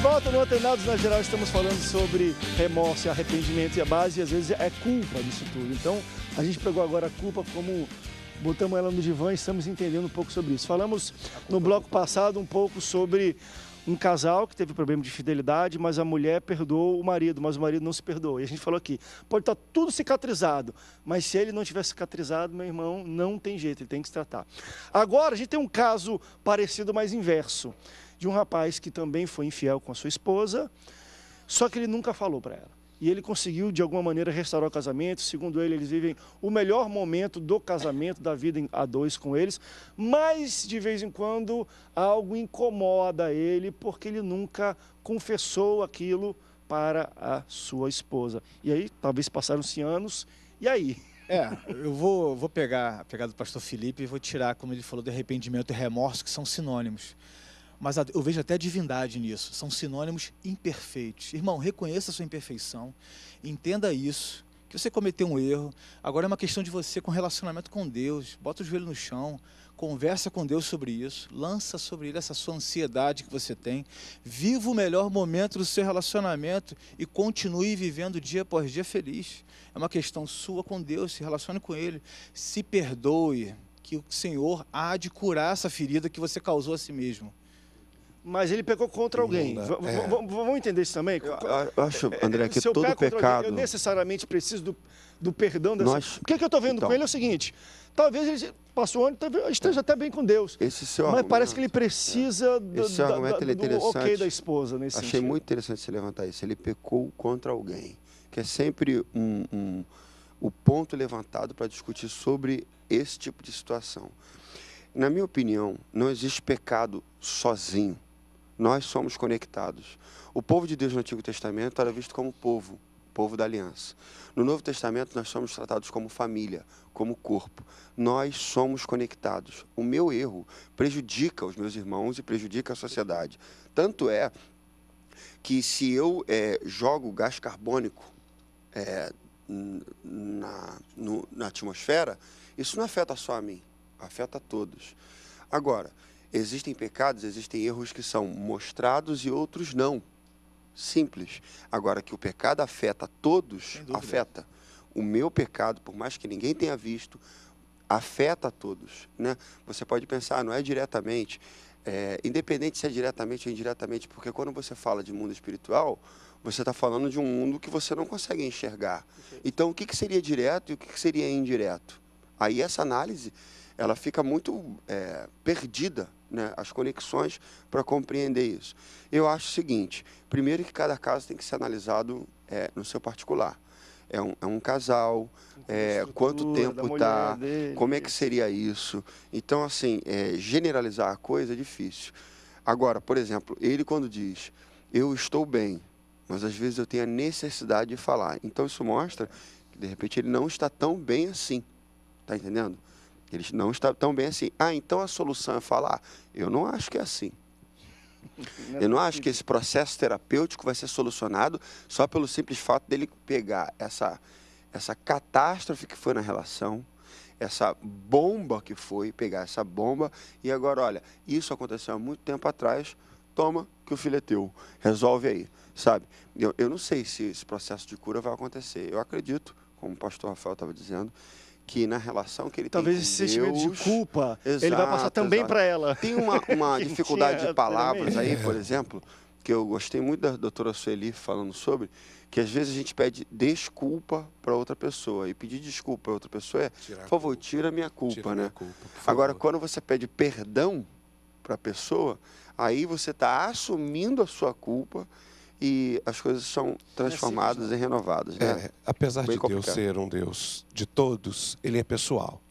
volta no Antenados na Geral, estamos falando sobre remorso e arrependimento, e a base às vezes é culpa disso tudo. Então a gente pegou agora a culpa, como botamos ela no divã e estamos entendendo um pouco sobre isso. Falamos no bloco passado um pouco sobre um casal que teve problema de fidelidade, mas a mulher perdoou o marido, mas o marido não se perdoou. E a gente falou aqui, pode estar tudo cicatrizado, mas se ele não tiver cicatrizado, meu irmão, não tem jeito, ele tem que se tratar. Agora a gente tem um caso parecido, mas inverso, de um rapaz que também foi infiel com a sua esposa, só que ele nunca falou para ela. E ele conseguiu, de alguma maneira, restaurar o casamento. Segundo ele, eles vivem o melhor momento do casamento, da vida a dois com eles. Mas, de vez em quando, algo incomoda ele, porque ele nunca confessou aquilo para a sua esposa. E aí, talvez passaram-se anos, e aí? Eu vou pegar a pegada do pastor Felipe e vou tirar, como ele falou, de arrependimento e remorso, que são sinônimos. Mas eu vejo até divindade nisso, são sinônimos imperfeitos. Irmão, reconheça a sua imperfeição, entenda isso, que você cometeu um erro. Agora é uma questão de você com relacionamento com Deus, bota o joelho no chão, conversa com Deus sobre isso, lança sobre ele essa sua ansiedade que você tem, viva o melhor momento do seu relacionamento e continue vivendo dia após dia feliz. É uma questão sua com Deus, se relacione com Ele, se perdoe, que o Senhor há de curar essa ferida que você causou a si mesmo. Mas ele pecou contra alguém. Vamos entender isso também? Eu acho, André, que todo pecado... Eu necessariamente preciso do perdão dessa... O que eu estou vendo com ele é o seguinte, talvez ele passou ano, talvez esteja até bem com Deus, mas parece que ele precisa do ok da esposa. Nesse Achei sentido. muito interessante você levantar isso. Ele pecou contra alguém, que é sempre o ponto levantado para discutir sobre esse tipo de situação. Na minha opinião, não existe pecado sozinho. Nós somos conectados. O povo de Deus no Antigo Testamento era visto como povo da aliança. No Novo Testamento, nós somos tratados como família, como corpo. Nós somos conectados. O meu erro prejudica os meus irmãos e prejudica a sociedade. Tanto é que se eu jogo gás carbônico na atmosfera, isso não afeta só a mim, afeta a todos. Agora, existem pecados, existem erros que são mostrados e outros não. Simples. Agora, que o pecado afeta todos, afeta. O meu pecado, por mais que ninguém tenha visto, afeta a todos, né? Você pode pensar, não é diretamente, independente se é diretamente ou indiretamente, porque quando você fala de mundo espiritual, você está falando de um mundo que você não consegue enxergar. Então, o que seria direto e o que seria indireto? Aí essa análise, ela fica muito perdida, né, as conexões para compreender isso. Eu acho o seguinte, primeiro que cada caso tem que ser analisado no seu particular. É um casal, quanto tempo está, como é que seria isso. Então, assim, generalizar a coisa é difícil. Agora, por exemplo, ele quando diz, eu estou bem, mas às vezes eu tenho a necessidade de falar. Então, isso mostra que, de repente, ele não está tão bem assim. Está entendendo? Ele não está tão bem assim. Então a solução é falar? Eu não acho que é assim. Eu não acho que esse processo terapêutico vai ser solucionado só pelo simples fato dele pegar essa catástrofe que foi na relação, essa bomba que foi, pegar essa bomba e agora, olha, isso aconteceu há muito tempo atrás, toma que o filho é teu, resolve aí, sabe? Eu não sei se esse processo de cura vai acontecer. Eu acredito, como o pastor Rafael estava dizendo, que na relação que ele talvez tem com esse sentimento Deus, de culpa, exato, ele vai passar também para ela. Tem uma dificuldade de palavras aí, por exemplo, que eu gostei muito da doutora Sueli falando sobre, que às vezes a gente pede desculpa para outra pessoa, e pedir desculpa para outra pessoa por favor, tira a minha culpa, né? Agora, quando você pede perdão para a pessoa, aí você está assumindo a sua culpa e as coisas são transformadas e renovadas. Né? Apesar de Deus ser um Deus de todos, ele é pessoal.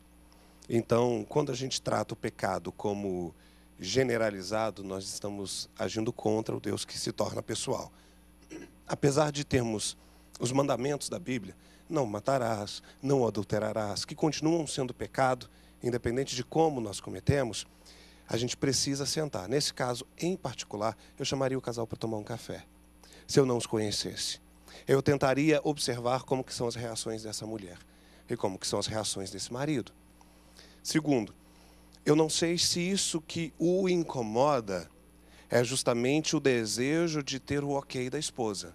Então, quando a gente trata o pecado como generalizado, nós estamos agindo contra o Deus que se torna pessoal. Apesar de termos os mandamentos da Bíblia, não matarás, não adulterarás, que continuam sendo pecado, independente de como nós cometemos, a gente precisa sentar. Nesse caso, em particular, eu chamaria o casal para tomar um café. Se eu não os conhecesse, eu tentaria observar como que são as reações dessa mulher e como que são as reações desse marido. Segundo, eu não sei se isso que o incomoda é justamente o desejo de ter o ok da esposa.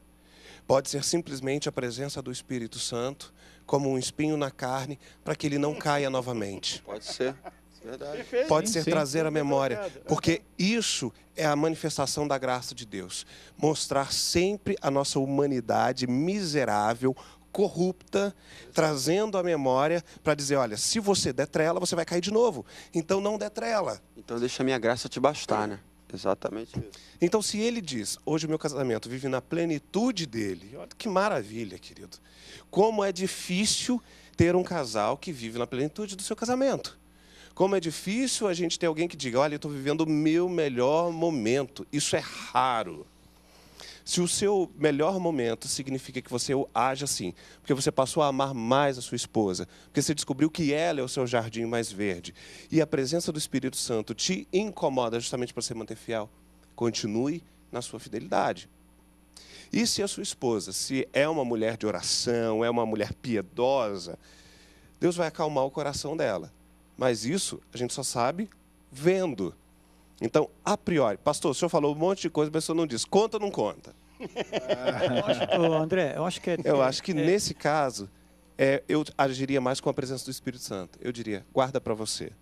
Pode ser simplesmente a presença do Espírito Santo como um espinho na carne para que ele não caia novamente. Pode ser. Verdade. Pode ser trazer a memória, porque isso é a manifestação da graça de Deus. Mostrar sempre a nossa humanidade miserável, corrupta, trazendo a memória para dizer, olha, se você der trela, você vai cair de novo. Então não dê trela. Então deixa a minha graça te bastar, né? Exatamente isso. Então se ele diz, hoje o meu casamento vive na plenitude dele, olha que maravilha, querido. Como é difícil ter um casal que vive na plenitude do seu casamento. Como é difícil a gente ter alguém que diga, olha, eu estou vivendo o meu melhor momento. Isso é raro. Se o seu melhor momento significa que você age assim, porque você passou a amar mais a sua esposa, porque você descobriu que ela é o seu jardim mais verde, e a presença do Espírito Santo te incomoda justamente para você manter fiel, continue na sua fidelidade. E se a sua esposa, se é uma mulher de oração, é uma mulher piedosa, Deus vai acalmar o coração dela. Mas isso a gente só sabe vendo. Então, a priori, pastor, o senhor falou um monte de coisa, mas o senhor não disse, conta ou não conta? André, eu acho que Eu acho que nesse caso, eu agiria mais com a presença do Espírito Santo. Eu diria, guarda para você,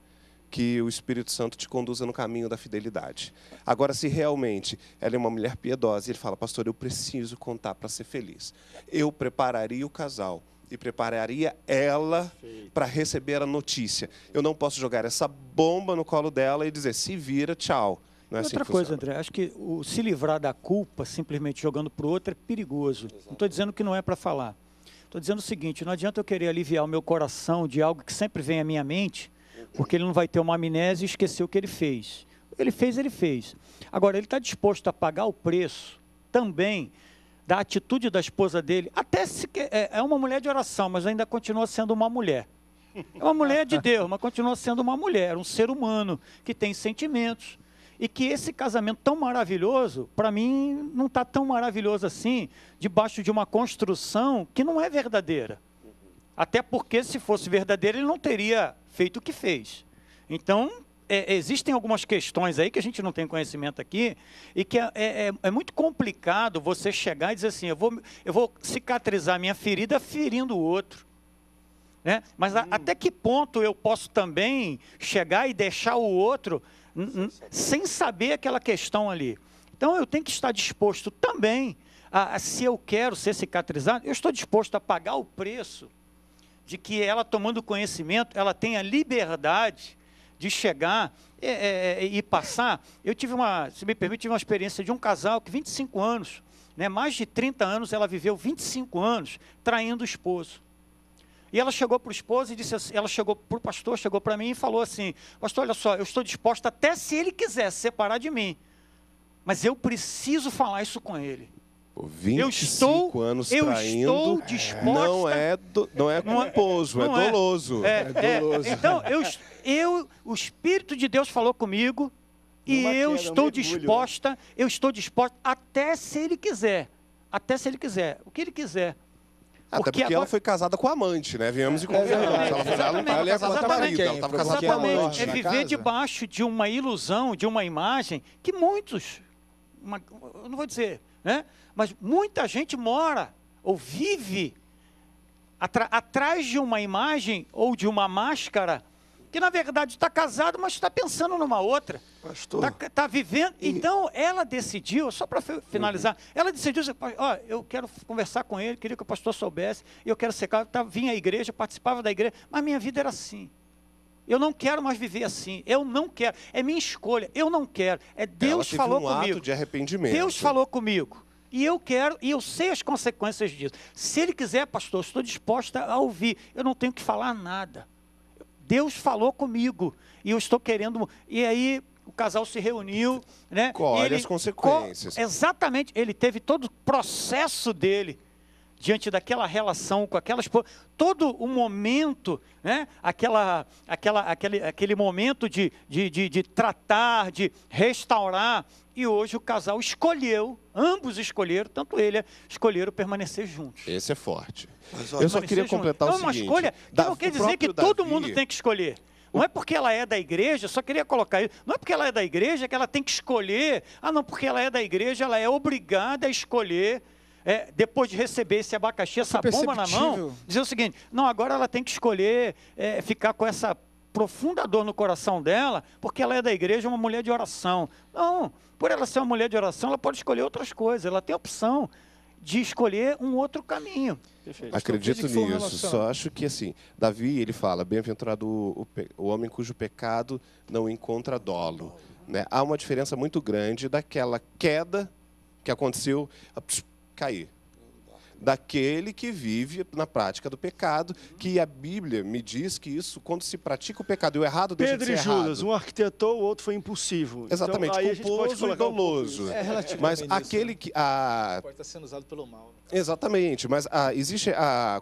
que o Espírito Santo te conduza no caminho da fidelidade. Agora, se realmente ela é uma mulher piedosa, e ele fala, pastor, eu preciso contar para ser feliz. Eu prepararia o casal e prepararia ela para receber a notícia. Eu não posso jogar essa bomba no colo dela e dizer, se vira, tchau. Não é assim outra que coisa, funciona. André, acho que se livrar da culpa simplesmente jogando para o outro é perigoso. Não estou dizendo que não é para falar. Estou dizendo o seguinte, não adianta eu querer aliviar o meu coração de algo que sempre vem à minha mente, porque ele não vai ter uma amnésia e esquecer o que ele fez. Ele fez. Agora, ele está disposto a pagar o preço também da atitude da esposa dele, até se é uma mulher de oração, mas ainda continua sendo uma mulher. É uma mulher de Deus, mas continua sendo uma mulher, um ser humano que tem sentimentos. E que esse casamento tão maravilhoso, para mim, não está tão maravilhoso assim, debaixo de uma construção que não é verdadeira. Até porque, se fosse verdadeira, ele não teria feito o que fez. Então, existem algumas questões aí que a gente não tem conhecimento aqui, e que é muito complicado você chegar e dizer assim, eu vou cicatrizar minha ferida ferindo o outro. Né? Mas até que ponto eu posso também chegar e deixar o outro sem saber aquela questão ali? Então eu tenho que estar disposto também, se eu quero ser cicatrizado, eu estou disposto a pagar o preço de que ela, tomando conhecimento, ela tenha liberdade de chegar e passar. Eu tive se me permite, uma experiência de um casal que 25 anos, né, mais de 30 anos, ela viveu 25 anos traindo o esposo. E ela chegou para o esposo e disse assim, ela chegou para o pastor, chegou para mim e falou assim, pastor, olha só, eu estou disposta até se ele quiser se separar de mim, mas eu preciso falar isso com ele. 25 anos traindo, estou disposta, não é culposo, é doloso. É doloso. Então, o Espírito de Deus falou comigo e eu estou disposta até se ele quiser. Até se ele quiser, o que ele quiser. Até porque ela foi casada com a amante, né? Viemos e convenhamos. Ela não estava casada com a marido, ela estava casada com a amante. É viver debaixo de uma ilusão, de uma imagem, que muitos, eu não vou dizer, né? Mas muita gente mora ou vive atrás de uma imagem ou de uma máscara, que na verdade está casado, mas está pensando numa outra. Pastor. Está vivendo. Então, ela decidiu, só para finalizar, ela decidiu, eu quero conversar com ele, queria que o pastor soubesse, eu quero ser casado, vinha à igreja, participava da igreja, mas minha vida era assim. Eu não quero mais viver assim, eu não quero, é minha escolha, eu não quero. Deus falou comigo. Ato de arrependimento. Deus falou comigo. E eu quero, e eu sei as consequências disso. Se ele quiser, pastor, eu estou disposta a ouvir, eu não tenho que falar nada. Deus falou comigo, e eu estou querendo... E aí, o casal se reuniu, né? Colhe as consequências. Exatamente, ele teve todo o processo dele, diante daquela relação com aquela esposa, todo o momento, né? Aquele momento de tratar, de restaurar, e hoje o casal escolheu, ambos escolheram, tanto ele escolheram permanecer juntos. Esse é forte. Mas, eu só queria completar o seguinte. É uma escolha que não quer dizer que todo mundo tem que escolher. Não é porque ela é da igreja, só queria colocar isso, não é porque ela é da igreja que ela tem que escolher, não, porque ela é da igreja, ela é obrigada a escolher, depois de receber esse abacaxi, essa bomba na mão, dizer o seguinte, não, agora ela tem que escolher ficar com essa profunda dor no coração dela, porque ela é da igreja, uma mulher de oração. Não, por ela ser uma mulher de oração, ela pode escolher outras coisas, ela tem a opção de escolher um outro caminho. Perfeito. Acredito nisso, só acho que assim, Davi, ele fala, bem-aventurado o homem cujo pecado não encontra dolo. Né? Há uma diferença muito grande daquela queda que aconteceu, cair. Daquele que vive na prática do pecado, que a Bíblia me diz que isso, quando se pratica o pecado e o errado deixa de ser errado. Pedro e Judas, um arquitetou, o outro foi impulsivo. Exatamente, então, culposo e doloso. Mas aquele que... Pode estar sendo usado pelo mal. Exatamente, mas existe,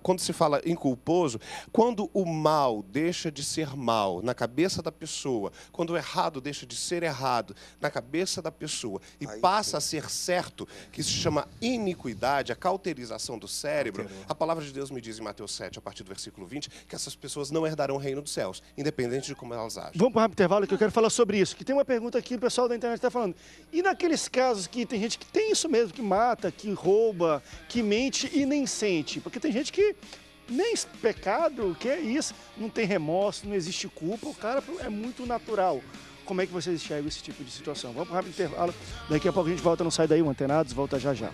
quando se fala em culposo, quando o mal deixa de ser mal na cabeça da pessoa, quando o errado deixa de ser errado na cabeça da pessoa e passa a ser certo, que se chama iniquidade, a cauterização do cérebro, a palavra de Deus me diz em Mateus 7, a partir do versículo 20, que essas pessoas não herdarão o reino dos céus, independente de como elas agem. Vamos para o rápido intervalo que eu quero falar sobre isso, que tem uma pergunta aqui, o pessoal da internet está falando. E naqueles casos que tem gente que tem isso mesmo, que mata, que rouba, que mente e nem sente? Porque tem gente que nem pecado, que é isso, não tem remorso, não existe culpa, o cara é muito natural. Como é que vocês enxergam esse tipo de situação? Vamos para o rápido intervalo, daqui a pouco a gente volta, não sai daí, o Antenados volta já já.